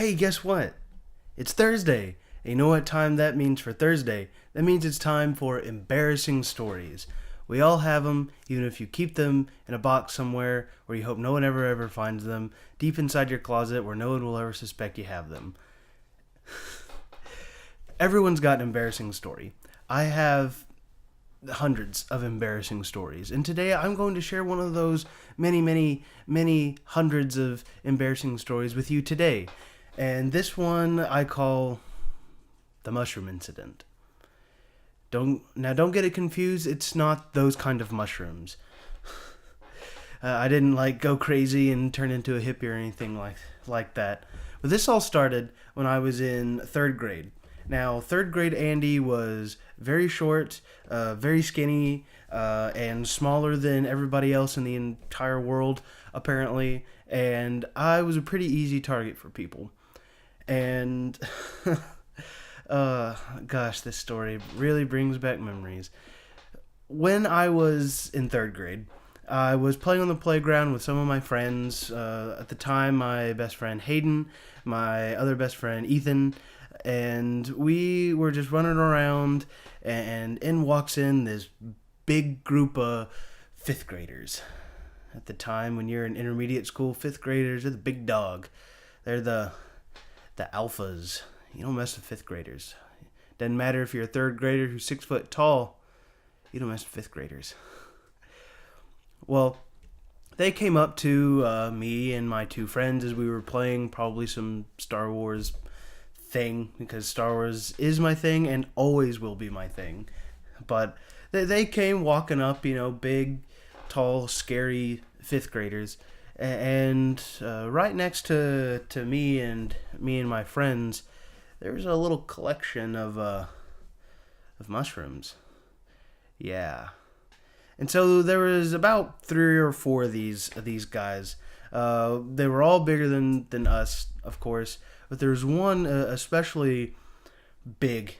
Hey, guess what? It's Thursday. And you know what time that means for Thursday? That means it's time for embarrassing stories. We all have them, even if you keep them in a box somewhere where you hope no one ever finds them, deep inside your closet where no one will ever suspect you have them. Everyone's got an embarrassing story. I have hundreds of embarrassing stories. And today I'm going to share one of those many hundreds of embarrassing stories with you today. And this one I call the mushroom incident. Don't get it confused. It's not those kind of mushrooms. I didn't go crazy and turn into a hippie or anything like that. But this all started when I was in third grade. Now, third grade Andy was very short, very skinny, and smaller than everybody else in the entire world, apparently. And I was a pretty easy target for people. And, gosh, this story really brings back memories. When I was in third grade, I was playing on the playground with some of my friends. At the time, my best friend Hayden, my other best friend Ethan, and we were just running around, and in walks in this big group of fifth graders. At the time, when you're in intermediate school, fifth graders are the big dog. They're the alphas. You don't mess with fifth graders. Doesn't matter if you're a third grader who's 6 foot tall. You don't mess with fifth graders. Well, they came up to me and my two friends as we were playing probably some Star Wars thing, because Star Wars is my thing and always will be my thing. But they came walking up, big, tall, scary fifth graders, and right next to me and my friends, there was a little collection of mushrooms. Yeah. And so there was about 3 or 4 of these guys. They were all bigger than us, of course, but there was one especially big,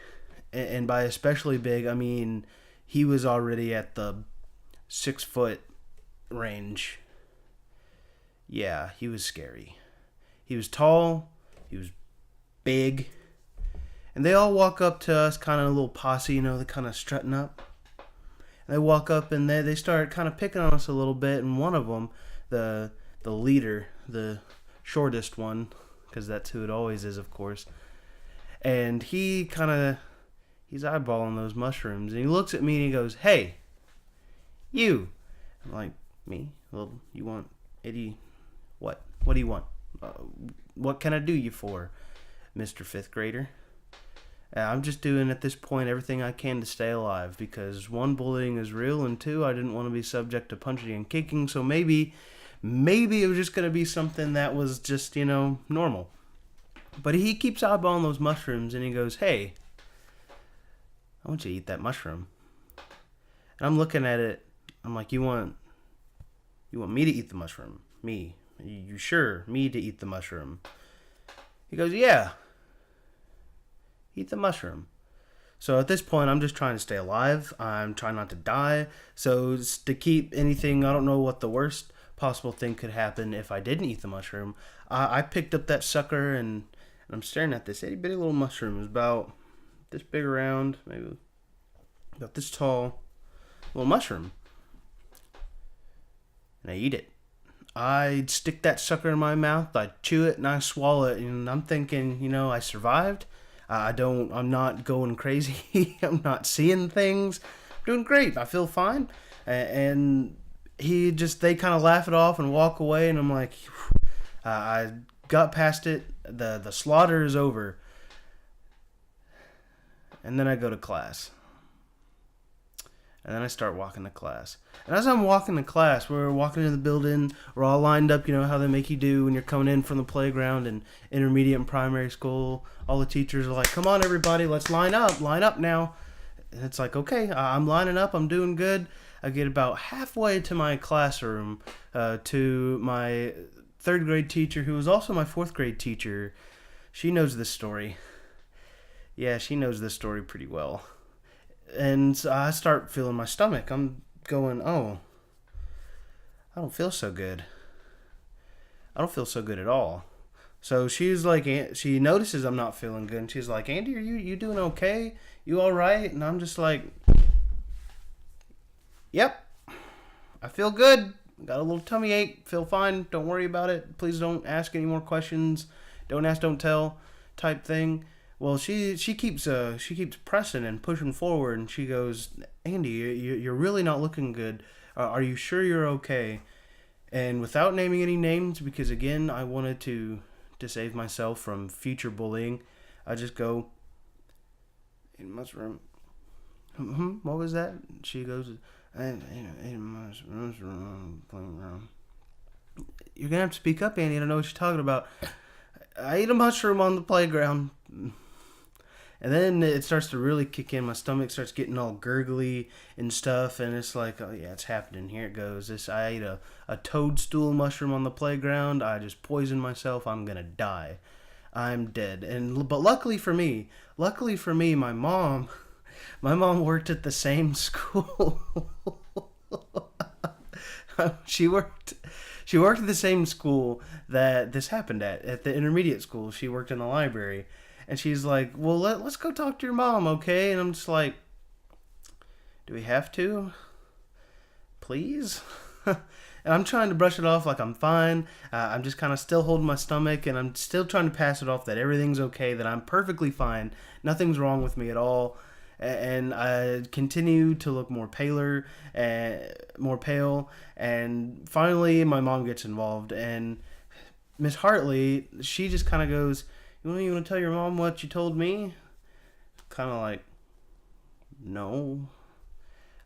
and by especially big, I mean he was already at the 6 foot range. Yeah, he was scary. He was tall, he was big, and they all walk up to us, kind of a little posse, they're kind of strutting up. They walk up and they start kind of picking on us a little bit, and one of them, the leader, the shortest one, because that's who it always is, of course, and he's eyeballing those mushrooms, and he looks at me and he goes, "Hey, you." I'm like, "Me? Well, you want Eddie? What? What do you want? What can I do you for, Mr. Fifth Grader?" I'm just doing at this point everything I can to stay alive, because 1, bullying is real, and 2, I didn't want to be subject to punching and kicking, so maybe it was just going to be something that was just, normal. But he keeps eyeballing those mushrooms, and he goes, "Hey, I want you to eat that mushroom." And I'm looking at it, I'm like, you want me to eat the mushroom? Me? You sure? Me to eat the mushroom? He goes, "Yeah. Eat the mushroom." So at this point, I'm just trying to stay alive. I'm trying not to die. So to keep anything, I don't know what the worst possible thing could happen if I didn't eat the mushroom. I picked up that sucker, and I'm staring at this itty bitty little mushroom. It's about this big around, maybe about this tall little mushroom. And I eat it. I stick that sucker in my mouth, I chew it, and I swallow it. And I'm thinking, I survived. I'm not going crazy. I'm not seeing things. I'm doing great. I feel fine. And they kind of laugh it off and walk away. And I'm like, I got past it. The slaughter is over. And then I go to class. And then I start walking to class. And as I'm walking to class, we're walking in the building. We're all lined up, how they make you do when you're coming in from the playground in intermediate and primary school. All the teachers are like, "Come on, everybody, let's line up now." And it's like, okay, I'm lining up. I'm doing good. I get about halfway to my classroom, to my third grade teacher, who was also my fourth grade teacher. She knows this story. Yeah, she knows this story pretty well. And so I start feeling my stomach. I'm going, "Oh, I don't feel so good. I don't feel so good at all." So she's like, she notices I'm not feeling good, and she's like, Andy, are you doing okay? You all right? And I'm just like, yep, I feel good. Got a little tummy ache. Feel fine. Don't worry about it. Please don't ask any more questions. Don't ask, don't tell, type thing. Well, she keeps pressing and pushing forward, and she goes, Andy, you're really not looking good. Are you sure you're okay? And without naming any names, because again, I wanted to save myself from future bullying, I just go, in mushroom. What was that? She goes, I ate a mushroom playing around. You're gonna have to speak up, Annie. I don't know what you're talking about. I ate a mushroom on the playground. And then it starts to really kick in. My stomach starts getting all gurgly and stuff, and it's like, oh yeah, it's happening. Here it goes. I ate a toadstool mushroom on the playground. I just poisoned myself. I'm gonna die. I'm dead. But luckily for me, my mom worked at the same school. she worked she worked at the same school that this happened at the intermediate school. She worked in the library. And she's like, well, let's go talk to your mom, okay? And I'm just like, do we have to? Please? And I'm trying to brush it off like I'm fine. I'm just kind of still holding my stomach, and I'm still trying to pass it off that everything's okay, that I'm perfectly fine. Nothing's wrong with me at all. And I continue to look more paler, more pale. And finally, my mom gets involved. And Miss Hartley, she just kind of goes, you want to tell your mom what you told me? Kind of like, no.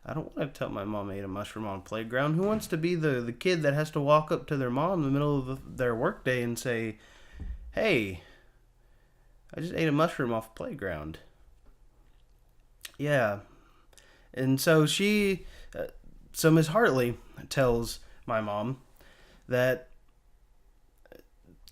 I don't want to tell my mom I ate a mushroom on a playground. Who wants to be the kid that has to walk up to their mom in the middle of their workday and say, hey, I just ate a mushroom off a playground? Yeah. And so so Miss Hartley tells my mom that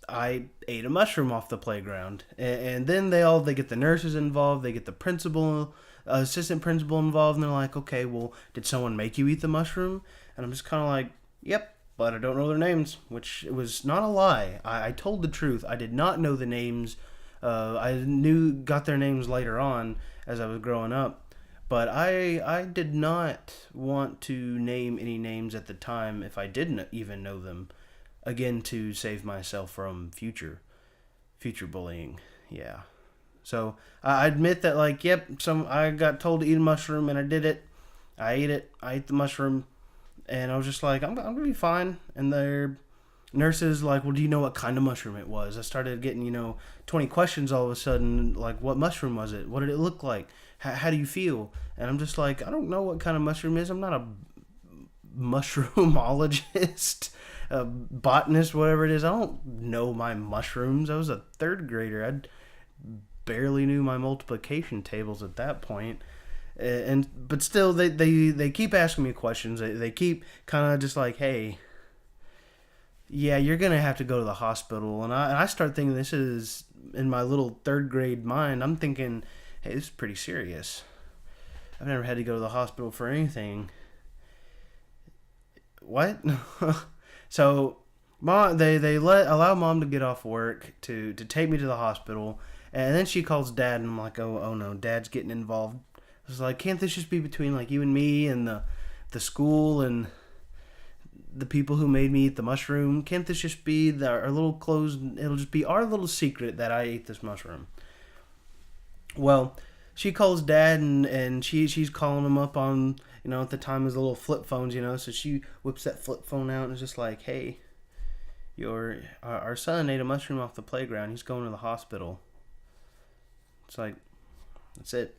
I ate a mushroom off the playground. And then they get the nurses involved, they get the principal, assistant principal involved, and they're like, okay, well, did someone make you eat the mushroom? And I'm just kind of like, yep, but I don't know their names, which was not a lie. I told the truth. I did not know the names. Got their names later on as I was growing up. But I did not want to name any names at the time if I didn't even know them. Again, to save myself from future bullying. Yeah. So I admit that, like, yep, I got told to eat a mushroom and I did it. I ate it. I ate the mushroom, and I was just like, I'm gonna be fine. And their nurses like, well, do you know what kind of mushroom it was? I started getting 20 questions all of a sudden, like, what mushroom was it? What did it look like? How do you feel? And I'm just like, I don't know what kind of mushroom it is. I'm not a mushroomologist. A botanist, whatever it is. I don't know my mushrooms. I was a third grader. I barely knew my multiplication tables at that point. But still, they keep asking me questions. They keep kind of just like, hey, yeah, you're gonna have to go to the hospital. And I start thinking, this is in my little third grade mind. I'm thinking, hey, this is pretty serious. I've never had to go to the hospital for anything. What? So, mom, they allow mom to get off work to take me to the hospital, and then she calls dad, and I'm like, oh no, dad's getting involved. I was like, can't this just be between like you and me and the school and the people who made me eat the mushroom? Can't this just be our little closed? It'll just be our little secret that I ate this mushroom. Well, she calls dad, and she's calling him up on, at the time it was the little flip phones, so she whips that flip phone out and is just like, hey, our son ate a mushroom off the playground. He's going to the hospital. It's like, that's it.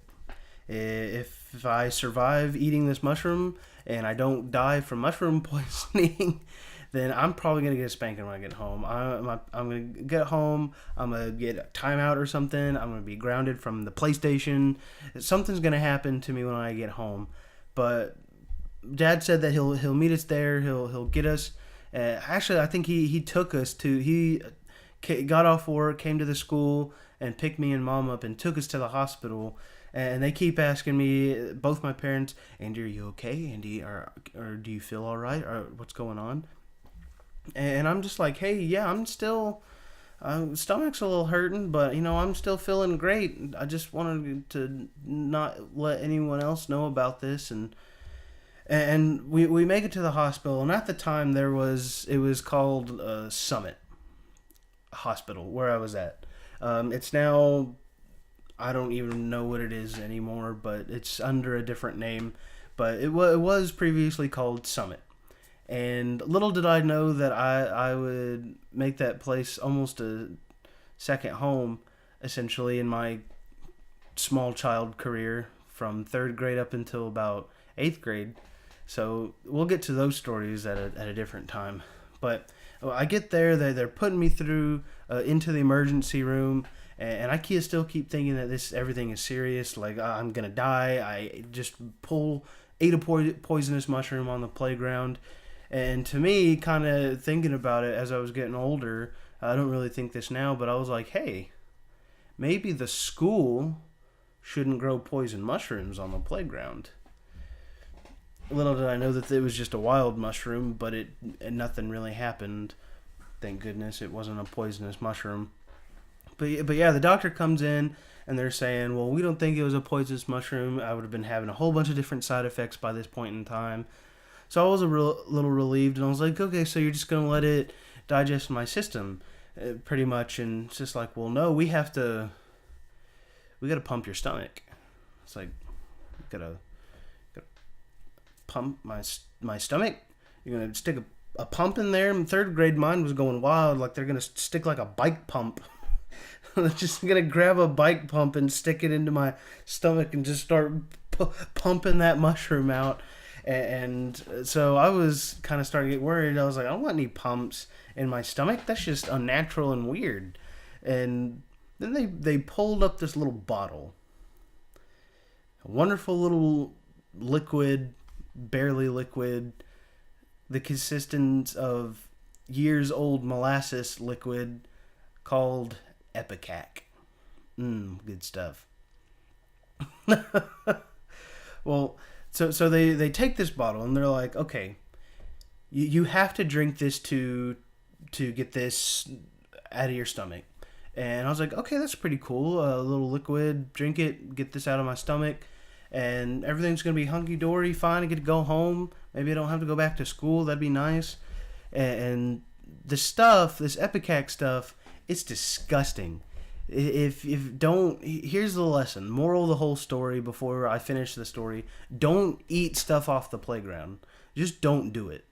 If I survive eating this mushroom and I don't die from mushroom poisoning, then I'm probably going to get a spanking when I get home. I'm going to get home. I'm going to get a timeout or something. I'm going to be grounded from the PlayStation. Something's going to happen to me when I get home. But Dad said that he'll meet us there. He'll get us. Actually, I think he took us to. He got off work, came to the school, and picked me and Mom up and took us to the hospital. And they keep asking me, both my parents, Andy, are you okay? Andy, or do you feel all right? Or what's going on? And I'm just like, hey, yeah, I'm still Stomach's a little hurting, but I'm still feeling great. I just wanted to not let anyone else know about this, and we make it to the hospital. And at the time, it was called Summit Hospital where I was at. It's now, I don't even know what it is anymore, but it's under a different name. But it was previously called Summit. And little did I know that I would make that place almost a second home, essentially, in my small child career from third grade up until about eighth grade. So we'll get to those stories at a different time. But I get there, they're putting me through into the emergency room, and I still keep thinking that everything is serious. Like, I'm gonna die. I just ate a poisonous mushroom on the playground. And to me, kind of thinking about it as I was getting older, I don't really think this now, but I was like, hey, maybe the school shouldn't grow poison mushrooms on the playground. Little did I know that it was just a wild mushroom, but and nothing really happened. Thank goodness it wasn't a poisonous mushroom. But yeah, the doctor comes in and they're saying, well, we don't think it was a poisonous mushroom. I would have been having a whole bunch of different side effects by this point in time. So I was little relieved, and I was like, okay, so you're just going to let it digest my system, pretty much. And it's just like, well, no, we got to pump your stomach. It's like, gotta pump my stomach? You're going to stick a pump in there? In third grade, mine was going wild, like they're going to stick like a bike pump. They're just going to grab a bike pump and stick it into my stomach and just start pumping that mushroom out. And so I was kind of starting to get worried. I was like, I don't want any pumps in my stomach. That's just unnatural and weird. And then they pulled up this little bottle. A wonderful little liquid, barely liquid, the consistence of years old molasses liquid called Epicac. Good stuff. Well, So they take this bottle and they're like, okay, you have to drink this to get this out of your stomach. And I was like, okay, that's pretty cool. A little liquid, drink it, get this out of my stomach, and everything's going to be hunky-dory, fine. I get to go home. Maybe I don't have to go back to school. That'd be nice. And this Epicac stuff, it's disgusting. If don't, here's the lesson, moral of the whole story before I finish the story: don't eat stuff off the playground. Just don't do it.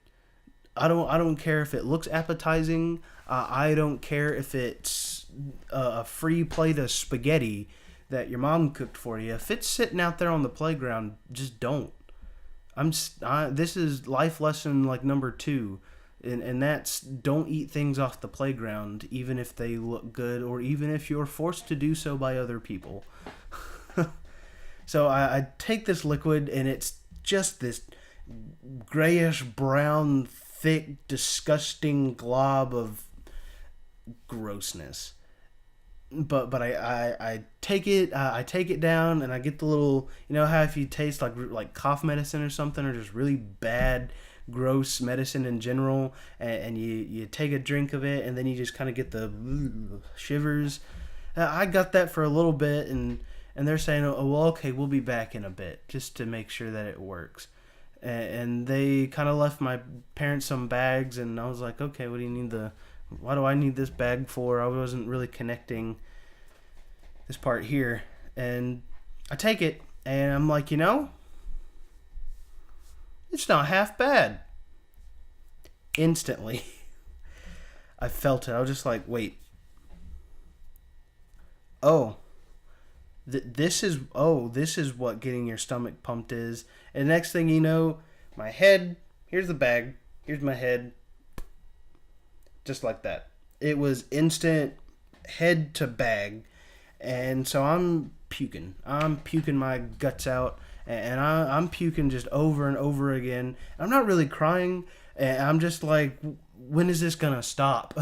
I don't care if it looks appetizing. I don't care if it's a free plate of spaghetti that your mom cooked for you. If it's sitting out there on the playground, just don't. This is life lesson like number 2. And that's, don't eat things off the playground, even if they look good, or even if you're forced to do so by other people. So I take this liquid, and it's just this grayish brown, thick, disgusting glob of grossness. But I take it down, and I get the little, how if you taste like cough medicine or something, or just really bad gross medicine in general, and you take a drink of it, and then you just kind of get the shivers. I got that for a little bit, and they're saying, oh, well, okay, we'll be back in a bit, just to make sure that it works. And they kind of left my parents some bags, and I was like, okay, why do I need this bag for? I wasn't really connecting this part here. And I take it, and I'm like, it's not half bad. Instantly, I felt it. I was just like, wait. Oh. This is what getting your stomach pumped is. And next thing you know, my head, here's the bag, here's my head. Just like that. It was instant head to bag. And so I'm puking. I'm puking my guts out. And I'm puking just over and over again. I'm not really crying. And I'm just like, when is this gonna stop?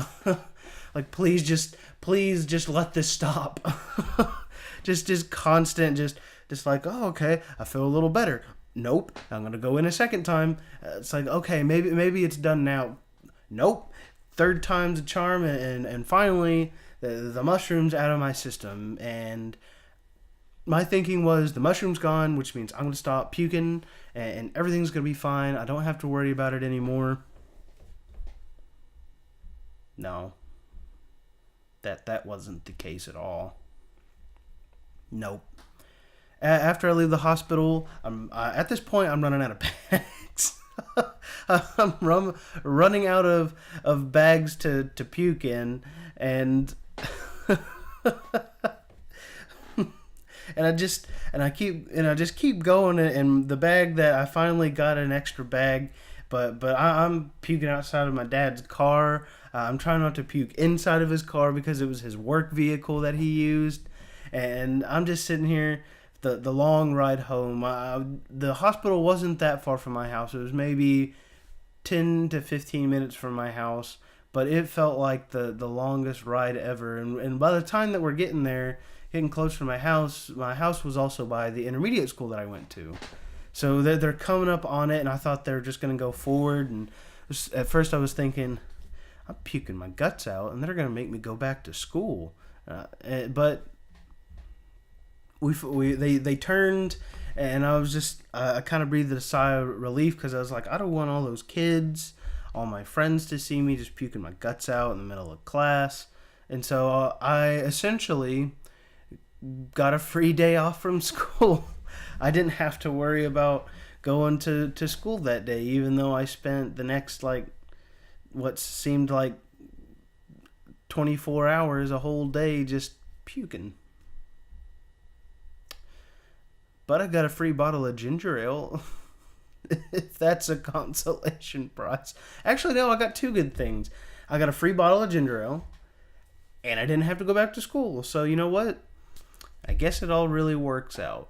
Like, please just let this stop. just constant, just like, oh, okay, I feel a little better. Nope, I'm gonna go in a second time. It's like, okay, maybe it's done now. Nope. third time's a charm, and finally the mushroom's out of my system. And my thinking was the mushroom's gone, which means I'm going to stop puking and everything's going to be fine. I don't have to worry about it anymore. No. That wasn't the case at all. Nope. After I leave the hospital, at this point I'm running out of bags. I'm running out of bags to puke in, and and I just keep going, and the bag that I finally got an extra bag, but I'm puking outside of my dad's car. I'm trying not to puke inside of his car because it was his work vehicle that he used, and I'm just sitting here. The long ride home. The hospital wasn't that far from my house. It was maybe 10 to 15 minutes from my house, but it felt like the longest ride ever. And by the time that we're getting there, getting close to my house was also by the intermediate school that I went to. So they're coming up on it, and I thought they were just going to go forward. And at first I was thinking, I'm puking my guts out, and they're going to make me go back to school. But they turned, and I was just I kind of breathed a sigh of relief because I was like, I don't want all those kids, all my friends to see me just puking my guts out in the middle of class. And so I essentially got a free day off from school. I didn't have to worry about going to school that day, even though I spent the next what seemed like 24 hours, a whole day, just puking. But I got a free bottle of ginger ale, if that's a consolation prize. Actually, no, I got two good things. I got a free bottle of ginger ale, and I didn't have to go back to school. So you know what? I guess it all really works out.